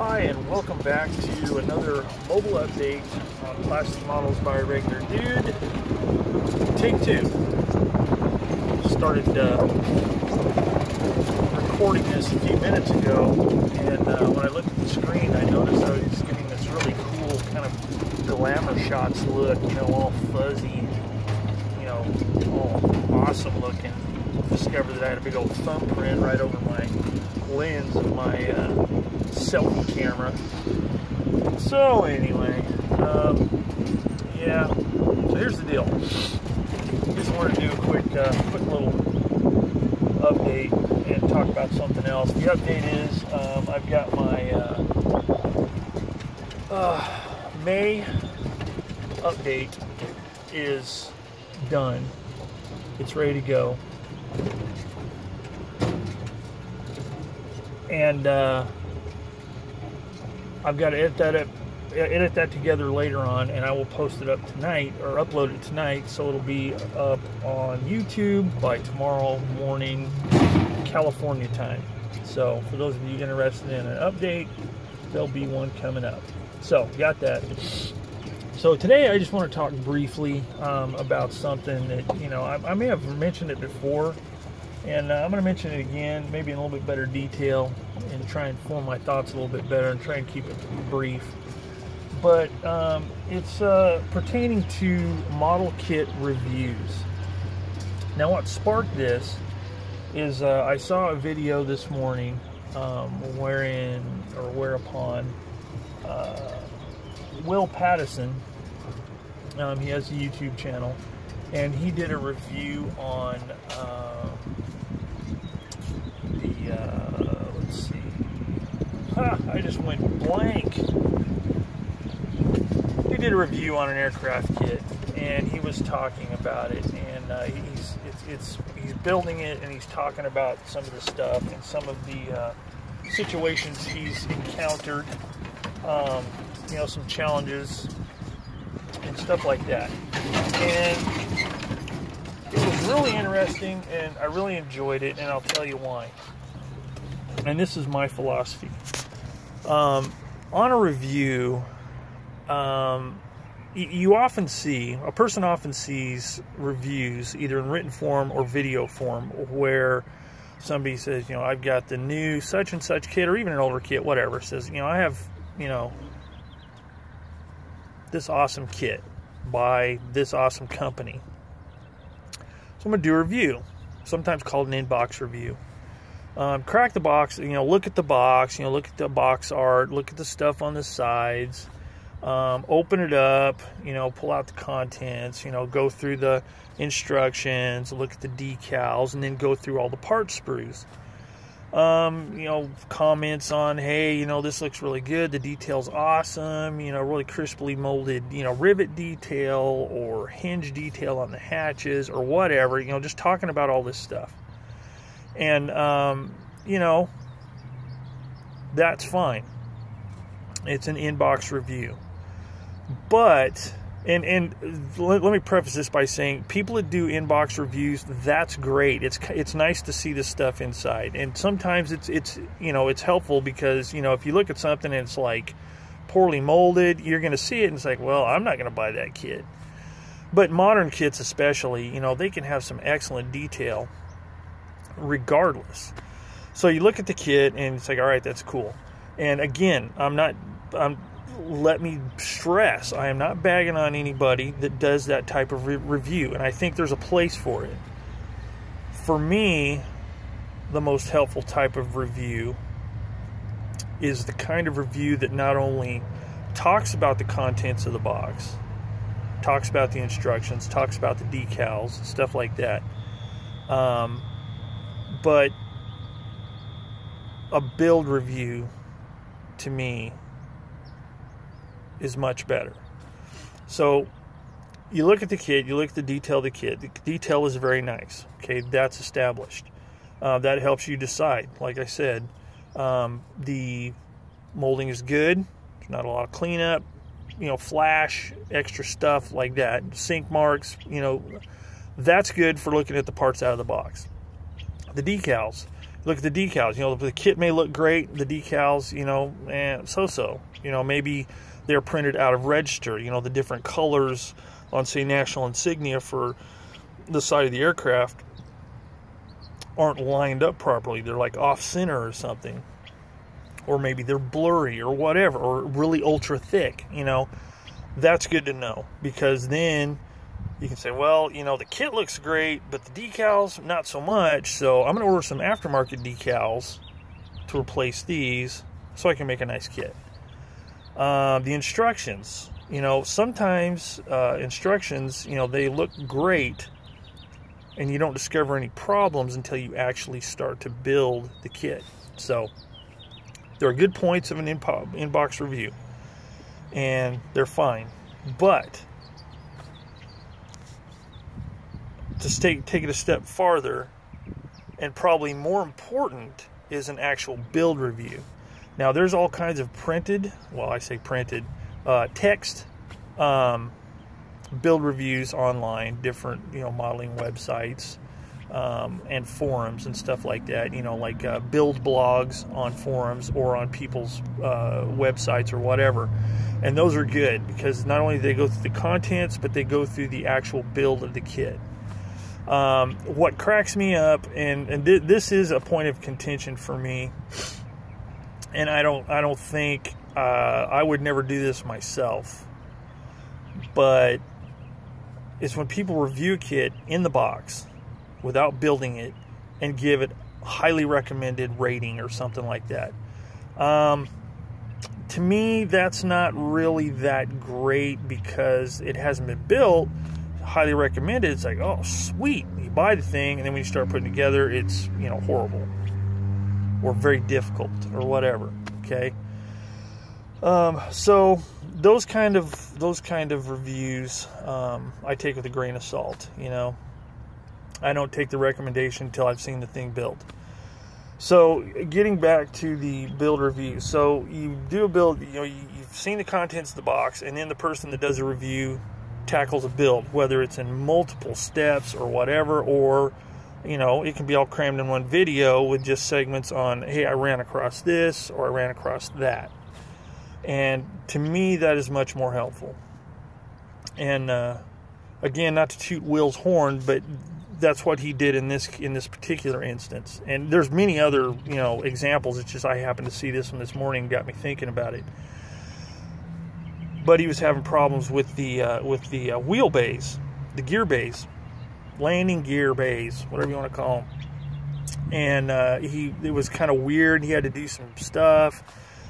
Hi, and welcome back to another mobile update on Plastic Models by a Regular Dude. Take two. Started recording this a few minutes ago, and when I looked at the screen, I noticed I was getting this really cool kind of glamour shots look, you know, all fuzzy, you know, all awesome looking. Discovered that I had a big old thumbprint right over my lens of my selfie camera. So anyway, yeah, so here's the deal. Just wanted to do a quick little update and talk about something else. The update is I've got my May update is done. It's ready to go. And I've got to edit that together later on, and I will post it up tonight, or upload it tonight, so it'll be up on YouTube by tomorrow morning, California time. So for those of you interested in an update, there'll be one coming up. So got that. So today I just want to talk briefly about something that, you know, I may have mentioned it before, and I'm going to mention it again, maybe in a little bit better detail, and try and form my thoughts a little bit better and try and keep it brief. But it's pertaining to model kit reviews. Now what sparked this is I saw a video this morning whereupon Will Pattison, he has a YouTube channel, and he did a review on let's see, I just went blank. He did a review on an aircraft kit, and he was talking about it, and he's building it, and he's talking about some of the stuff and some of the situations he's encountered, you know, some challenges and stuff like that. And it was really interesting, and I really enjoyed it, and I'll tell you why. And this is my philosophy. On a review, you often see, a person often sees reviews, either in written form or video form, where somebody says, you know, I've got the new such and such kit, or even an older kit, whatever, says, you know, I have, you know, this awesome kit by this awesome company. So I'm going to do a review, sometimes called an in-box review. Crack the box, you know, look at the box, you know, look at the box art, look at the stuff on the sides, open it up, you know, pull out the contents, you know, go through the instructions, look at the decals, and then go through all the part sprues. You know, comments on, hey, you know, this looks really good, the detail's awesome, you know, really crisply molded, you know, rivet detail or hinge detail on the hatches or whatever, you know, just talking about all this stuff. And, you know, that's fine. It's an inbox review. But, and let me preface this by saying, people that do inbox reviews, that's great. It's nice to see the stuff inside. And sometimes it's you know, it's helpful because, you know, if you look at something and it's like poorly molded, you're going to see it and it's like, well, I'm not going to buy that kit. But modern kits especially, you know, they can have some excellent detail regardless. So you look at the kit and it's like, all right, that's cool. And again, let me stress, I am not bagging on anybody that does that type of review, and I think there's a place for it. For me, the most helpful type of review is the kind of review that not only talks about the contents of the box, talks about the instructions, talks about the decals, stuff like that, but a build review, to me, is much better. So you look at the kit, you look at the detail of the kit. The detail is very nice. Okay, that's established. That helps you decide. Like I said, the molding is good. There's not a lot of cleanup, you know, flash, extra stuff like that. Sink marks, you know, that's good for looking at the parts out of the box. The decals, Look at the decals. You know, the kit may look great, the decals, you know, and so. You know, maybe they're printed out of register. You know, the different colors on, say, national insignia for the side of the aircraft aren't lined up properly. They're like off center or something. Or maybe they're blurry or whatever, or really ultra thick, you know. That's good to know, because then you can say, well, you know, the kit looks great, but the decals, not so much. So I'm going to order some aftermarket decals to replace these so I can make a nice kit. The instructions, you know, sometimes instructions, you know, they look great and you don't discover any problems until you actually start to build the kit. So there are good points of an inbox review, and they're fine. But to take it a step farther, and probably more important, is an actual build review. Now, there's all kinds of printed, well, I say printed, text build reviews online, different, you know, modeling websites, and forums and stuff like that, you know, like build blogs on forums or on people's websites or whatever. And those are good, because not only do they go through the contents, but they go through the actual build of the kit. What cracks me up, and this is a point of contention for me, and I don't think I would never do this myself, but it's when people review a kit in the box without building it and give it highly recommended rating or something like that. To me, that's not really that great, because it hasn't been built. Highly recommended, it's like, oh, sweet, you buy the thing, and then when you start putting it together, it's, you know, horrible or very difficult or whatever. Okay, so those kind of reviews, I take with a grain of salt. You know, I don't take the recommendation until I've seen the thing built. So getting back to the build review, so you do a build, you know, you've seen the contents of the box, and then the person that does a review tackles a build, whether it's in multiple steps or whatever, or, you know, it can be all crammed in one video with just segments on, hey, I ran across this or I ran across that. And to me, that is much more helpful. And again, not to toot Will's horn, but that's what he did in this particular instance. And there's many other, you know, examples. It's just I happened to see this one this morning, got me thinking about it. But he was having problems with the wheel bays, the gear bays, landing gear bays, whatever you want to call them. And it was kind of weird. He had to do some stuff,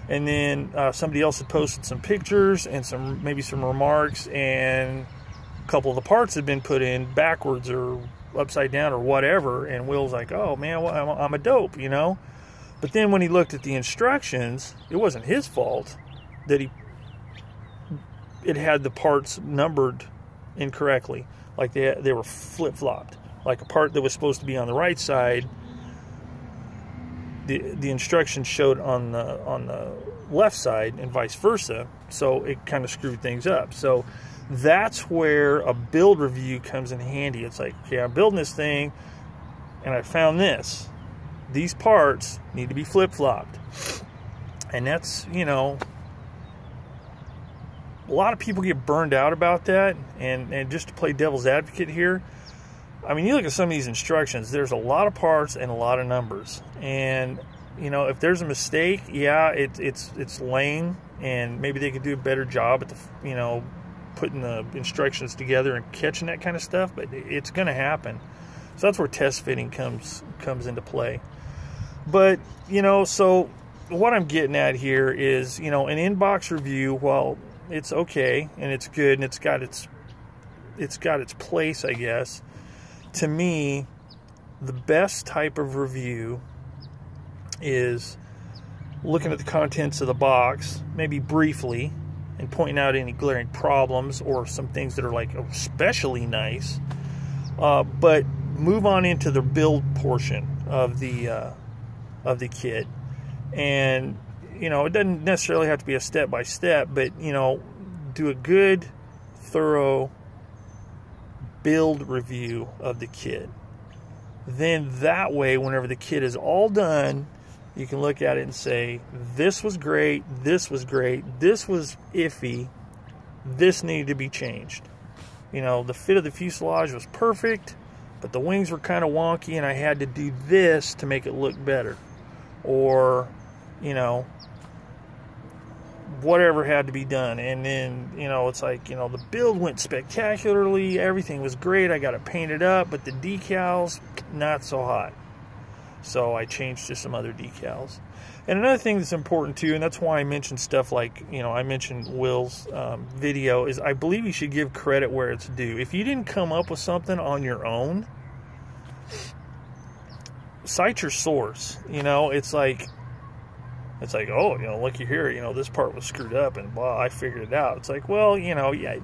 and then somebody else had posted some pictures and maybe some remarks, and a couple of the parts had been put in backwards or upside down or whatever. And Will's like, "Oh man, well, I'm a dope," you know. But then when he looked at the instructions, it wasn't his fault that it had the parts numbered incorrectly. Like they were flip-flopped. Like a part that was supposed to be on the right side, the instructions showed on the left side, and vice versa. So it kind of screwed things up. So that's where a build review comes in handy. It's like, okay, I'm building this thing, and I found this. These parts need to be flip-flopped. And that's, you know, a lot of people get burned out about that. And just to play devil's advocate here, I mean, you look at some of these instructions, there's a lot of parts and a lot of numbers. And, you know, if there's a mistake, yeah, it's lame, and maybe they could do a better job at you know, putting the instructions together and catching that kind of stuff, but it's going to happen. So that's where test fitting comes into play. But, you know, so what I'm getting at here is, you know, an inbox review, while it's okay and it's good and it's got its place, I guess, to me, the best type of review is looking at the contents of the box, maybe briefly, and pointing out any glaring problems or some things that are like especially nice, but move on into the build portion of the kit. And, you know, it doesn't necessarily have to be a step-by-step, but, you know, do a good, thorough build review of the kit. then that way, whenever the kit is all done, you can look at it and say, this was great, this was great, this was iffy, this needed to be changed. You know, the fit of the fuselage was perfect, but the wings were kind of wonky, and I had to do this to make it look better. Or, you know, whatever had to be done. And then, you know, it's like, you know, the build went spectacularly, everything was great, I got it painted up, but the decals, not so hot. So I changed to some other decals. And another thing that's important too, and that's why I mentioned stuff like, you know, I mentioned Will's video, is I believe you should give credit where it's due. If you didn't come up with something on your own, cite your source. You know, it's like, oh, you know, looky here, you know, this part was screwed up and blah, I figured it out. It's like, well, you know, yeah,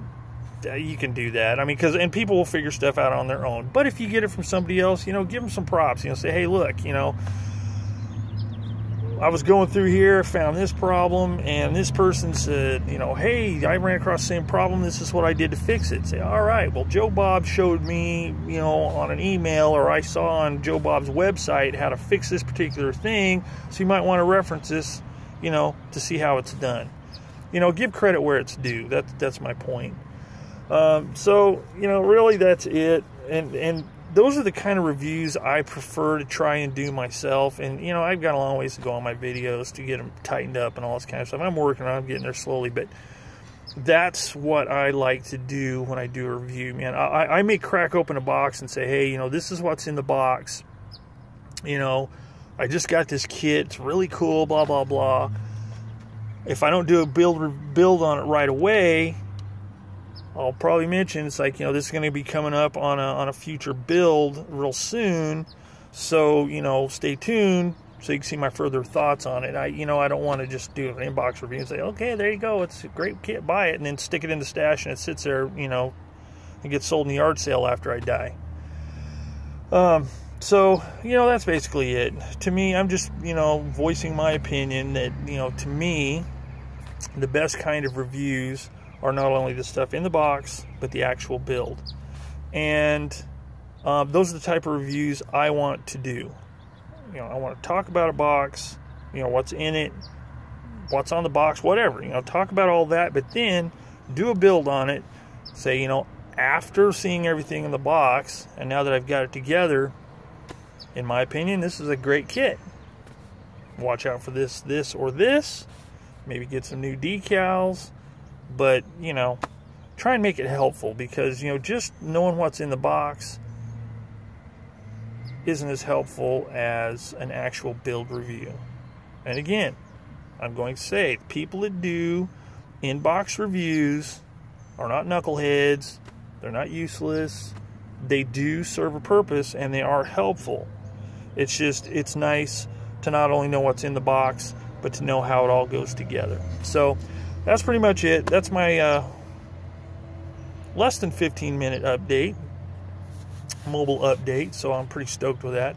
you can do that. I mean, and people will figure stuff out on their own. But if you get it from somebody else, you know, give them some props. You know, say, hey, look, you know, I was going through here, found this problem, and this person said, you know, hey, I ran across the same problem. This is what I did to fix it. Say, all right, well, Joe Bob showed me, you know, on an email, or I saw on Joe Bob's website how to fix this particular thing. So you might want to reference this, you know, to see how it's done. You know, give credit where it's due. That's my point. So, you know, really that's it. And those are the kind of reviews I prefer to try and do myself. And, you know, I've got a long ways to go on my videos to get them tightened up and all this kind of stuff. I'm working on it, I'm getting there slowly, but that's what I like to do when I do a review, man. I may crack open a box and say, hey, you know, this is what's in the box. You know, I just got this kit. It's really cool, blah, blah, blah. If I don't do a build on it right away, I'll probably mention, it's like, you know, this is going to be coming up on a future build real soon. So, you know, stay tuned so you can see my further thoughts on it. I don't want to just do an inbox review and say, okay, there you go, it's a great kit, buy it, and then stick it in the stash and it sits there, you know, and gets sold in the yard sale after I die. So, you know, that's basically it. To me, I'm just, you know, voicing my opinion that, you know, to me, the best kind of reviews are not only the stuff in the box, but the actual build. And those are the type of reviews I want to do. You know, I want to talk about a box, you know, what's in it, what's on the box, whatever. You know, talk about all that, but then do a build on it. Say, you know, after seeing everything in the box, and now that I've got it together, in my opinion, this is a great kit. Watch out for this, or this. Maybe get some new decals. But, you know, try and make it helpful, because, you know, just knowing what's in the box isn't as helpful as an actual build review. And again, I'm going to say, people that do in-box reviews are not knuckleheads. They're not useless. They do serve a purpose, and they are helpful. It's just, it's nice to not only know what's in the box, but to know how it all goes together. So that's pretty much it. That's my less than 15-minute update, mobile update, so I'm pretty stoked with that.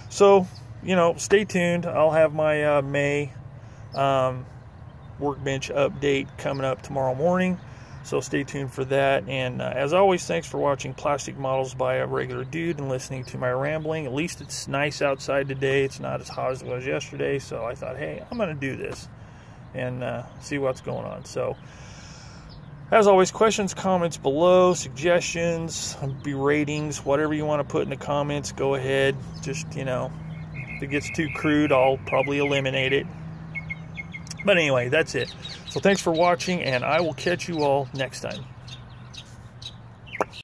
So, you know, stay tuned. I'll have my May workbench update coming up tomorrow morning, so stay tuned for that. And as always, thanks for watching Plastic Models by a Regular Dude and listening to my rambling. At least it's nice outside today. It's not as hot as it was yesterday, so I thought, hey, I'm going to do this and see what's going on. So, as always, questions, comments below, suggestions, beratings, whatever you want to put in the comments, go ahead. Just, you know, if it gets too crude, I'll probably eliminate it. But anyway, that's it. So thanks for watching, and I will catch you all next time.